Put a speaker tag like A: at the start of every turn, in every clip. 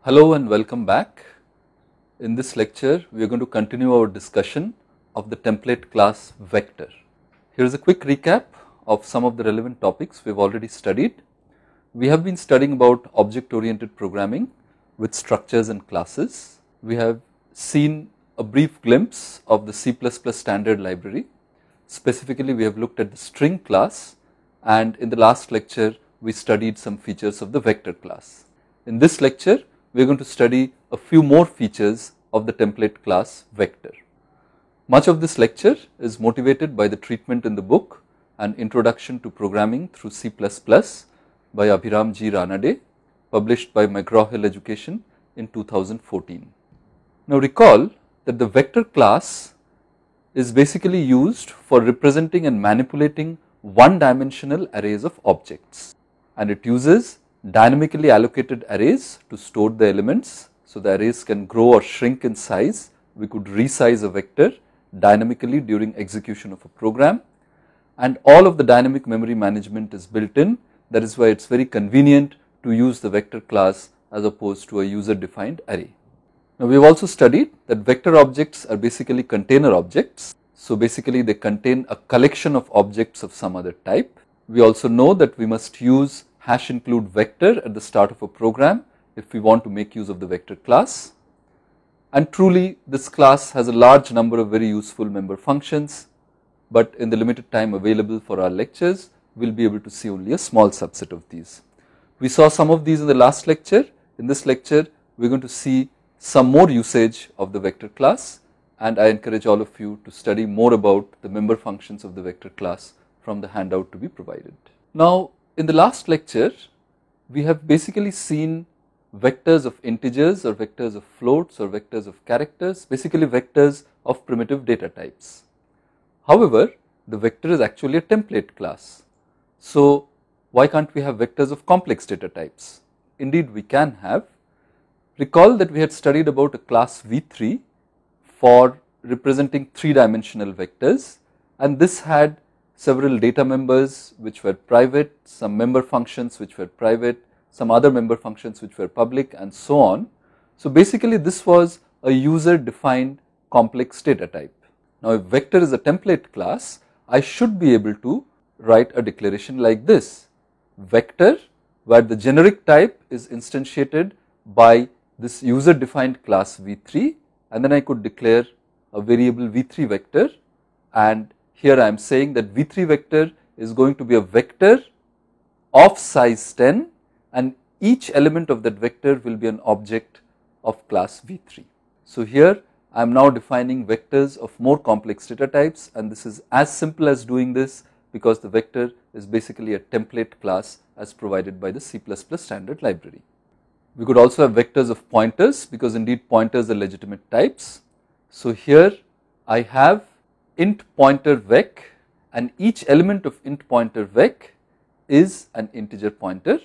A: Hello and welcome back. In this lecture, we are going to continue our discussion of the template class vector. Here is a quick recap of some of the relevant topics we have already studied. We have been studying about object-oriented programming with structures and classes. We have seen a brief glimpse of the C++ standard library. Specifically, we have looked at the string class, and in the last lecture, we studied some features of the vector class. In this lecture, we are going to study a few more features of the template class vector. Much of this lecture is motivated by the treatment in the book An Introduction to Programming Through C++ by Abhiram G. Ranade, published by McGraw-Hill Education in 2014. Now recall that the vector class is basically used for representing and manipulating one-dimensional arrays of objects, and it uses dynamically allocated arrays to store the elements. So the arrays can grow or shrink in size. We could resize a vector dynamically during execution of a program, and all of the dynamic memory management is built in. That is why it is very convenient to use the vector class as opposed to a user defined array. Now we have also studied that vector objects are basically container objects. So basically they contain a collection of objects of some other type. We also know that we must use #include vector at the start of a program if we want to make use of the vector class, and truly this class has a large number of very useful member functions, but in the limited time available for our lectures we will be able to see only a small subset of these. We saw some of these in the last lecture. In this lecture we are going to see some more usage of the vector class, and I encourage all of you to study more about the member functions of the vector class from the handout to be provided. Now in the last lecture, we have basically seen vectors of integers or vectors of floats or vectors of characters, basically vectors of primitive data types. However, the vector is actually a template class. So why can't we have vectors of complex data types? Indeed, we can have. Recall that we had studied about a class V3 for representing three-dimensional vectors, and this had several data members which were private, some member functions which were private, some other member functions which were public, and so on. So basically this was a user defined complex data type. Now if vector is a template class, I should be able to write a declaration like this: vector, where the generic type is instantiated by this user defined class V3, and then I could declare a variable V3 vector, and here I am saying that V3 vector is going to be a vector of size 10, and each element of that vector will be an object of class V3. So here I am now defining vectors of more complex data types, and this is as simple as doing this because the vector is basically a template class as provided by the C++ standard library. We could also have vectors of pointers because indeed pointers are legitimate types. So here I have int pointer vec, and each element of int pointer vec is an integer pointer,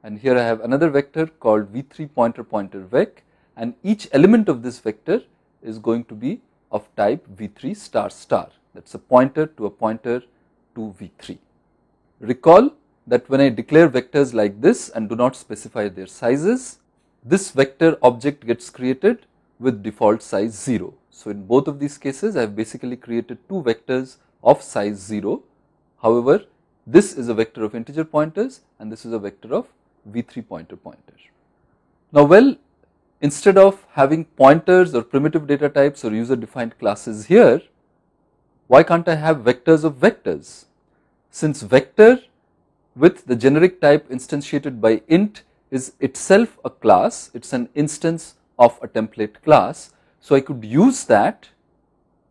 A: and here I have another vector called v3 pointer pointer vec, and each element of this vector is going to be of type v3 star star. That is a pointer to v3. Recall that when I declare vectors like this and do not specify their sizes, this vector object gets created with default size 0. So in both of these cases I have basically created two vectors of size 0. However, this is a vector of integer pointers and this is a vector of v3 pointer pointer. Now well, instead of having pointers or primitive data types or user defined classes here, why can't I have vectors of vectors? Since vector with the generic type instantiated by int is itself a class, it is an instance of a template class. So I could use that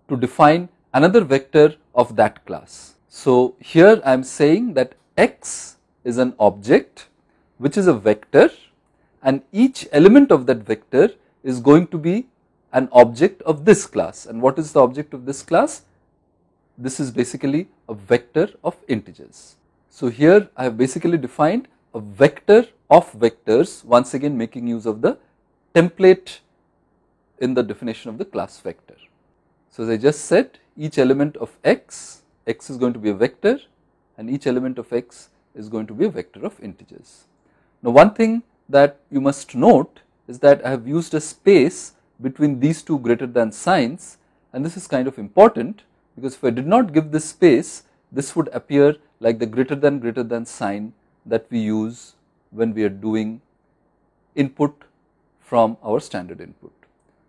A: to define another vector of that class. So here I am saying that x is an object which is a vector, and each element of that vector is going to be an object of this class. And what is the object of this class? This is basically a vector of integers. So here I have basically defined a vector of vectors, once again making use of the template in the definition of the class vector. So as I just said, each element of x is going to be a vector, and each element of x is going to be a vector of integers. Now one thing that you must note is that I have used a space between these two greater than signs, and this is kind of important because if I did not give this space, this would appear like the greater than sign that we use when we are doing input from our standard input.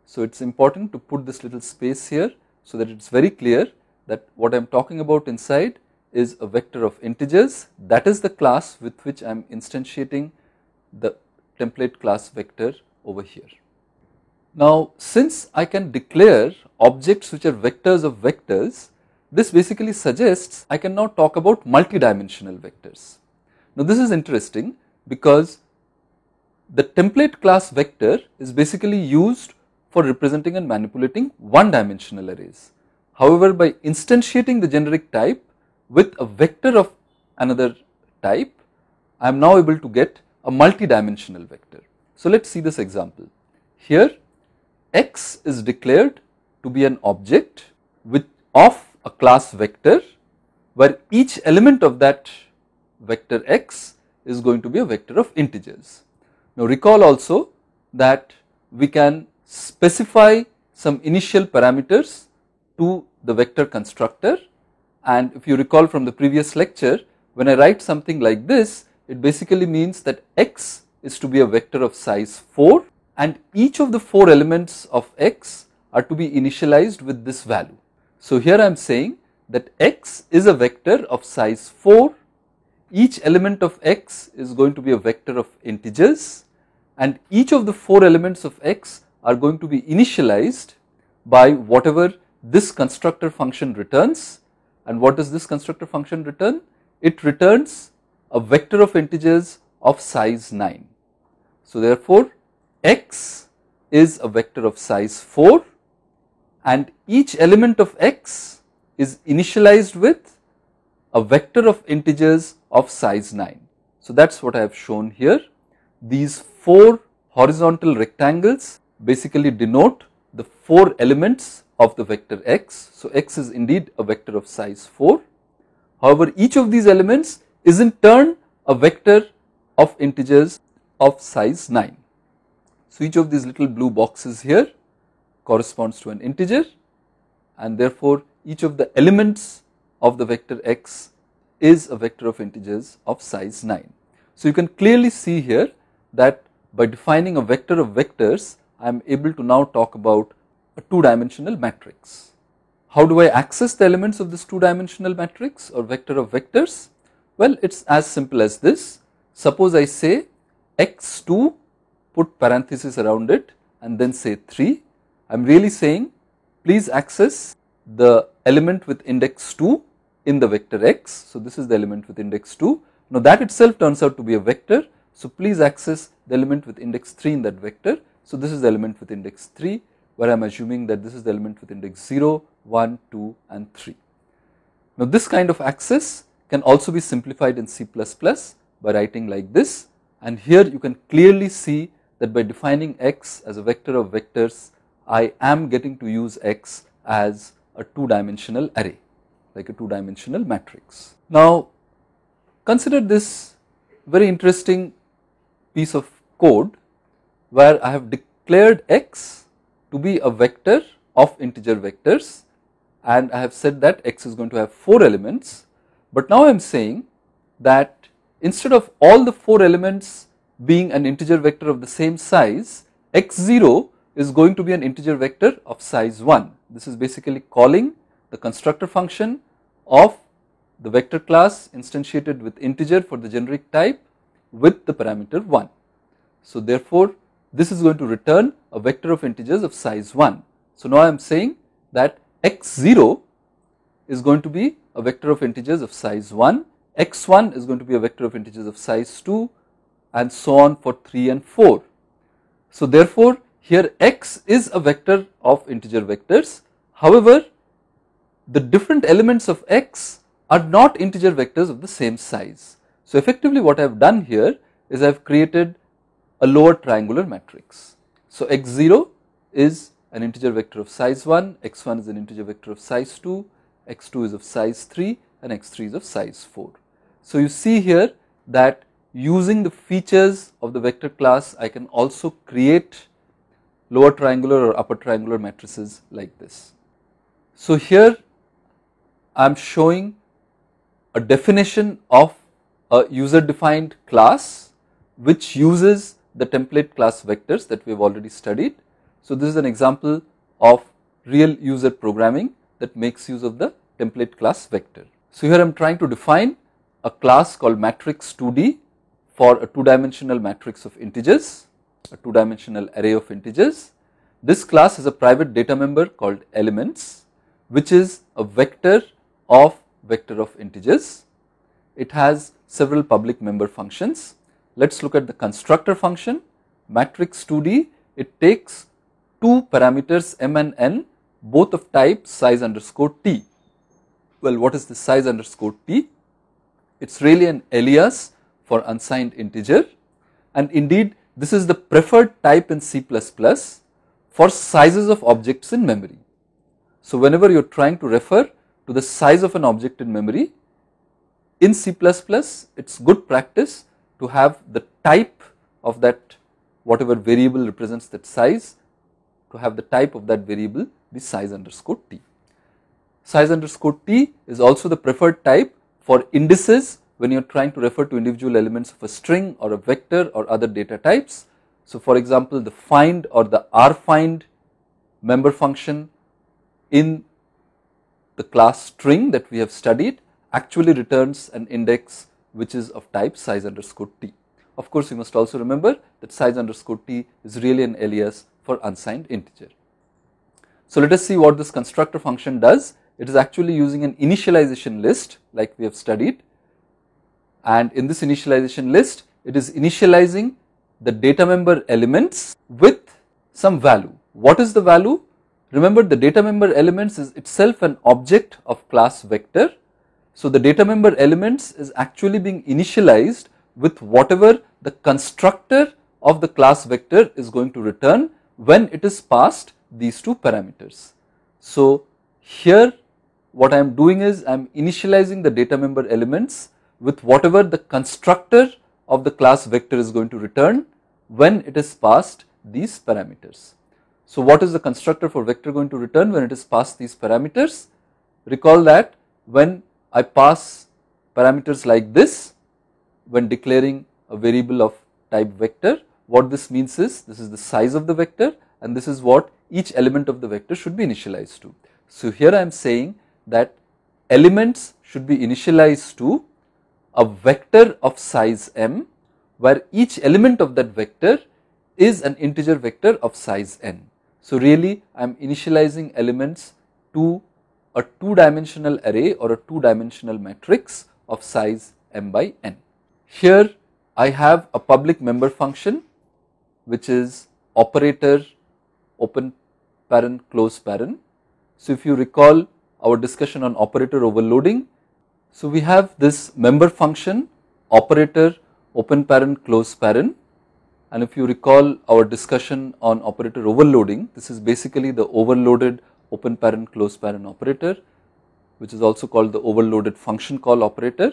A: So it is important to put this little space here so that it is very clear that what I am talking about inside is a vector of integers, that is the class with which I am instantiating the template class vector over here. Now since I can declare objects which are vectors of vectors, this basically suggests I can now talk about multidimensional vectors. Now this is interesting because the template class vector is basically used for representing and manipulating one dimensional arrays. However, by instantiating the generic type with a vector of another type, I am now able to get a multidimensional vector. So let us see this example. Here x is declared to be an object of a class vector where each element of that vector x is going to be a vector of integers. Now recall also that we can specify some initial parameters to the vector constructor, and if you recall from the previous lecture, when I write something like this, it basically means that x is to be a vector of size 4 and each of the 4 elements of x are to be initialized with this value. So here I am saying that x is a vector of size 4, each element of x is going to be a vector of integers, and each of the 4 elements of x are going to be initialized by whatever this constructor function returns. And what does this constructor function return? It returns a vector of integers of size 9. So therefore x is a vector of size 4 and each element of x is initialized with a vector of integers of size 9. So that is what I have shown here. These 4 horizontal rectangles basically denote the 4 elements of the vector x. So x is indeed a vector of size 4. However, each of these elements is in turn a vector of integers of size 9. So each of these little blue boxes here corresponds to an integer, and therefore each of the elements of the vector x is a vector of integers of size 9. So you can clearly see here that by defining a vector of vectors, I am able to now talk about a 2-dimensional matrix. How do I access the elements of this 2-dimensional matrix or vector of vectors? Well, it is as simple as this. Suppose I say x2, put parenthesis around it and then say 3. I am really saying please access the element with index 2 in the vector x. So this is the element with index 2. Now that itself turns out to be a vector. So please access the element with index 3 in that vector. So this is the element with index 3, where I am assuming that this is the element with index 0, 1, 2 and 3. Now this kind of access can also be simplified in C++ by writing like this, and here you can clearly see that by defining x as a vector of vectors, I am getting to use x as a 2-dimensional array, like a 2-dimensional matrix. Now consider this very interesting piece of code where I have declared x to be a vector of integer vectors, and I have said that x is going to have 4 elements, but now I am saying that instead of all the 4 elements being an integer vector of the same size, x0 is going to be an integer vector of size 1. This is basically calling the constructor function of the vector class instantiated with integer for the generic type with the parameter 1. So therefore this is going to return a vector of integers of size 1. So now I am saying that x0 is going to be a vector of integers of size 1, x1 is going to be a vector of integers of size 2 and so on for 3 and 4. So therefore here x is a vector of integer vectors. However, the different elements of x are not integer vectors of the same size. So effectively what I have done here is I have created a lower triangular matrix. So x0 is an integer vector of size 1, x1 is an integer vector of size 2, x2 is of size 3 and x3 is of size 4. So you see here that using the features of the vector class, I can also create lower triangular or upper triangular matrices like this. So here I am showing a definition of a user defined class which uses the template class vectors that we have already studied. So this is an example of real user programming that makes use of the template class vector. So here I am trying to define a class called matrix 2D for a two-dimensional matrix of integers, a two-dimensional array of integers. This class is a private data member called elements, which is a vector of integers. It has several public member functions. Let us look at the constructor function. Matrix 2D, it takes two parameters m and n, both of type size underscore t. Well, what is the size underscore t? It is really an alias for unsigned integer, and indeed this is the preferred type in C++ for sizes of objects in memory. So whenever you are trying to refer to the size of an object in memory, in C++ it is good practice to have the type of that, whatever variable represents that size, to have the type of that variable be size underscore t. Size underscore t is also the preferred type for indices when you are trying to refer to individual elements of a string or a vector or other data types. So for example, the find or the rfind member function in the class string that we have studied actually returns an index which is of type size underscore t. Of course, you must also remember that size underscore t is really an alias for unsigned integer. So let us see what this constructor function does. It is actually using an initialization list like we have studied, and in this initialization list it is initializing the data member elements with some value. What is the value? Remember, the data member elements is itself an object of class vector. So the data member elements is actually being initialized with whatever the constructor of the class vector is going to return when it is passed these two parameters. So here what I am doing is I am initializing the data member elements with whatever the constructor of the class vector is going to return when it is passed these parameters. So what is the constructor for vector going to return when it is passed these parameters? Recall that when I pass parameters like this, when declaring a variable of type vector, what this means is this is the size of the vector and this is what each element of the vector should be initialized to. So here I am saying that elements should be initialized to a vector of size m, where each element of that vector is an integer vector of size n. So really I am initializing elements to a two-dimensional array or a two-dimensional matrix of size m by n. Here I have a public member function which is operator open parent close parent. So if you recall our discussion on operator overloading, so we have this member function operator open parent close parent, and if you recall our discussion on operator overloading, this is basically the overloaded open parent close parent operator, which is also called the overloaded function call operator.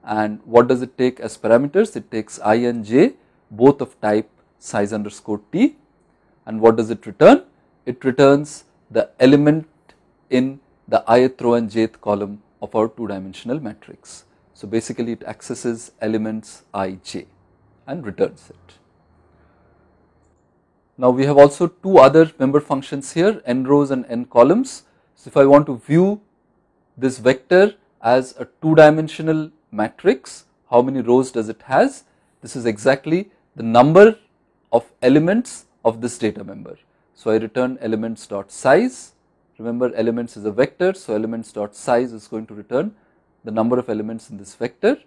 A: And what does it take as parameters? It takes I and j, both of type size underscore t, and what does it return? It returns the element in the ith row and jth column of our two-dimensional matrix. So basically it accesses elements I, j and returns it. Now we have also two other member functions here, n rows and n columns. So if I want to view this vector as a two-dimensional matrix, how many rows does it has? This is exactly the number of elements of this data member. So I return elements dot size. Remember, elements is a vector, so elements dot size is going to return the number of elements in this vector.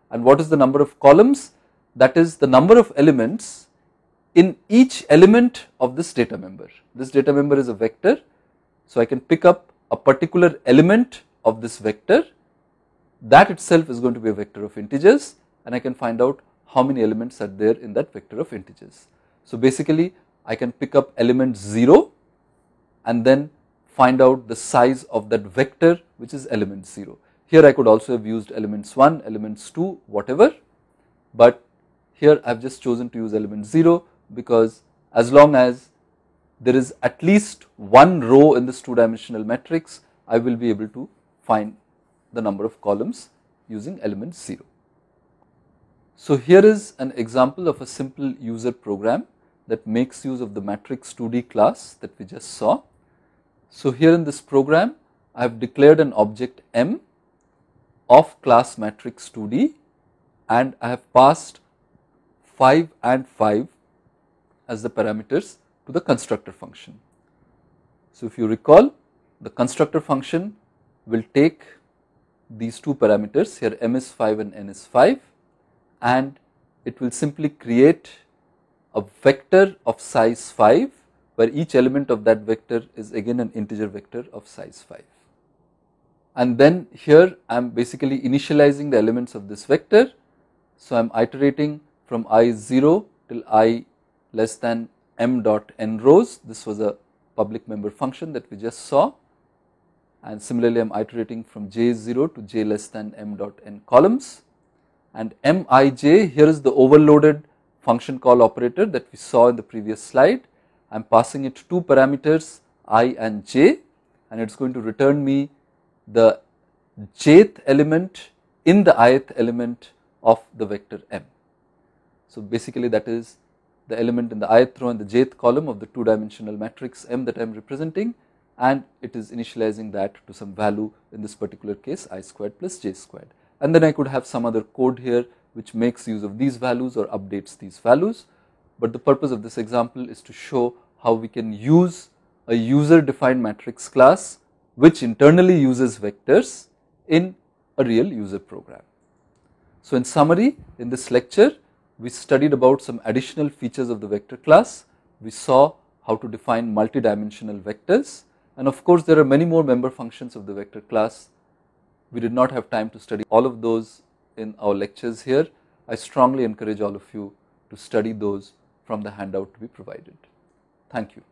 A: And what is the number of columns? That is the number of elements in each element of this data member. This data member is a vector, so I can pick up a particular element of this vector. That itself is going to be a vector of integers, and I can find out how many elements are there in that vector of integers. So basically I can pick up element 0 and then find out the size of that vector which is element 0. Here I could also have used elements 1, elements 2, whatever. but here I have just chosen to use element 0 because as long as there is at least one row in this 2-dimensional matrix, I will be able to find the number of columns using element 0. So here is an example of a simple user program that makes use of the matrix 2D class that we just saw. So here in this program, I have declared an object M of class matrix 2D, and I have passed 5 and 5 as the parameters to the constructor function. So if you recall, the constructor function will take these two parameters, here M is 5 and N is 5, and it will simply create a vector of size 5, where each element of that vector is again an integer vector of size 5. And then here I am basically initializing the elements of this vector. So I am iterating from I 0 till I less than m dot n rows. This was a public member function that we just saw, and similarly I am iterating from j 0 to j less than m dot n columns, and mij, here is the overloaded function call operator that we saw in the previous slide. I am passing it two parameters I and j, and it is going to return me the jth element in the ith element of the vector m. So basically that is the element in the ith row and the jth column of the 2-dimensional matrix M that I am representing, and it is initializing that to some value, in this particular case I squared plus j squared. And then I could have some other code here which makes use of these values or updates these values, but the purpose of this example is to show how we can use a user defined matrix class which internally uses vectors in a real user program. So in summary, in this lecture we studied about some additional features of the vector class. We saw how to define multi-dimensional vectors, and of course there are many more member functions of the vector class. We did not have time to study all of those in our lectures here. I strongly encourage all of you to study those from the handout to be provided. Thank you.